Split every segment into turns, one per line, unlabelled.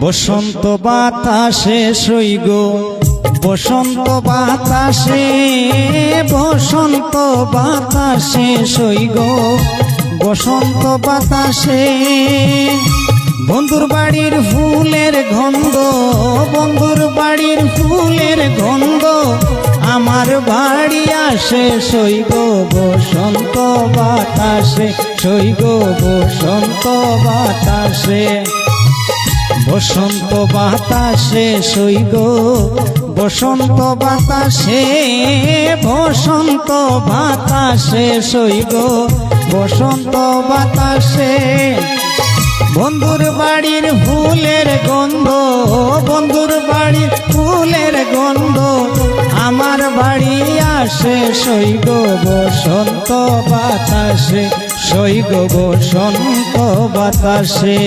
বসন্ত বাতাসে সইগ বসন্ত বাতাসে বসন্ত বাতাসে সইগ বসন্ত বাতাসে বন্ধুর বাড়ির ফুলের গন্ধ বন্ধুর বাড়ির ফুলের গন্ধ আমার বাড়ি আসে সইগ বসন্ত বাতাসে সইগ বসন্ত বাতাসে বসন্ত বাতাসে সইগ বসন্ত বাতাসে বসন্ত বাতাসে সইগ বসন্ত বাতাসে বন্ধুর বাড়ির ফুলের গন্ধ বন্ধুর বাড়ির ফুলের গন্ধ আমার বাড়ি আসে সইগ বসন্ত বাতাসে সইগ বসন্ত বাতাসে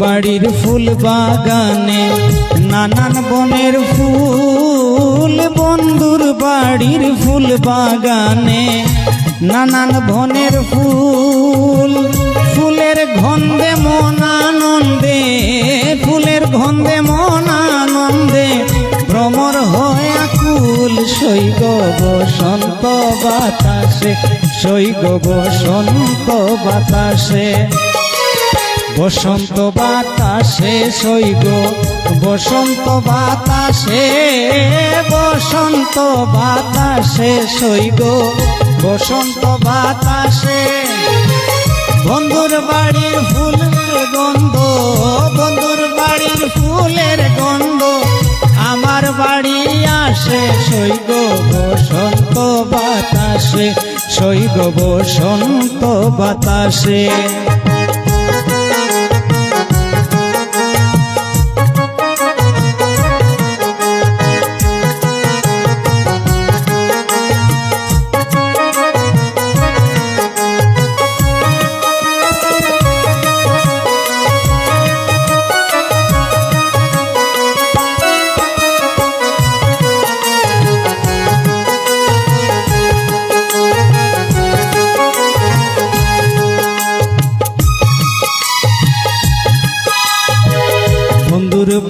বাড়ির ফুল বাগানে নানান বনের ফুল বন্ধুর বাড়ির ফুল বাগানে নানান বনের ফুল ফুলের গন্ধে মন আনন্দে ফুলের গন্ধে মন আনন্দে ভ্রমর হয় আকুল সইগ বসন্ত বাতাসে সইগ বসন্ত বাতাসে বসন্ত বাতাসে সইগ বসন্ত বাতাসে বসন্ত বাতাসে সইগ বসন্ত বাতাসে বন্ধুর বাড়ির ফুলের গন্ধ বন্ধুর বাড়ির ফুলের গন্ধ আমার বাড়ি আসে সইগ বসন্ত বাতাসে সইগ বসন্ত বাতাসে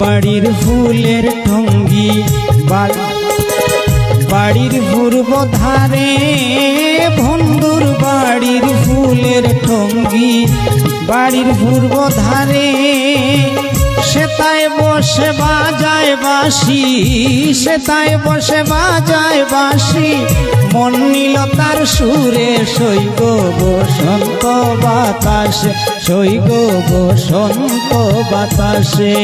বাড়ির ফুলের টঙ্গি বাড়ির পূর্ব ধারে বন্ধুর বাড়ির ফুলের টঙ্গি বাড়ির পূর্ব ধারে সেতায় বসে বাজায় বাঁশি সেতায় বসে বাজায় বাঁশি মন নিল তার সুরে সইগ বসন্ত বাতাসে সইগ বসন্ত বাতাসে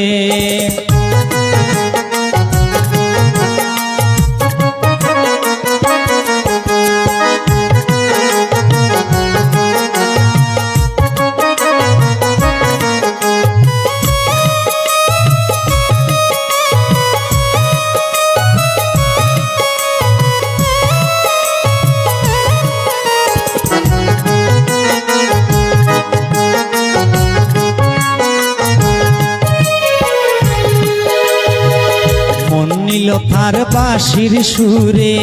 নিল তার বাঁশির সুরে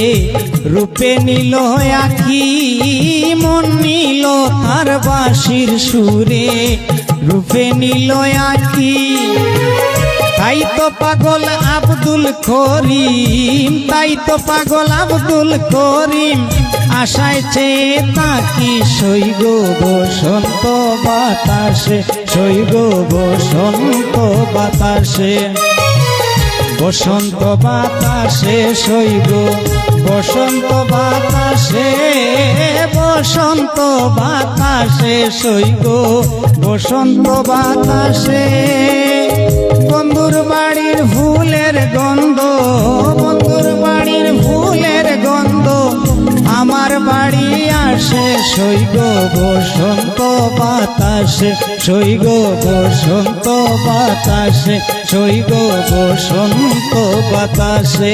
রূপে নিল আঁখি মন নিল তার বাঁশির সুরে রূপে নিল আঁখি তাই তো পাগল আব্দুল করিম তাই তো পাগল আব্দুল করিম আশায় চেয়ে তাকি সইগ বসন্ত বাতাসে সইগ বসন্ত বাতাসে বসন্ত বাতাসে সইগ বসন্ত বাতাসে বসন্ত বাতাসে সইগ বসন্ত বাতাসে বন্ধুর বাড়ির ফুলের গন্ধ বন্ধুর বাড়ির ফুলের গন্ধ আমার বাড়ি আসে সৈগ বসন্ত বাতাসে, সৈগ বসন্ত বাতাসে, সৈগ বসন্ত বাতাসে।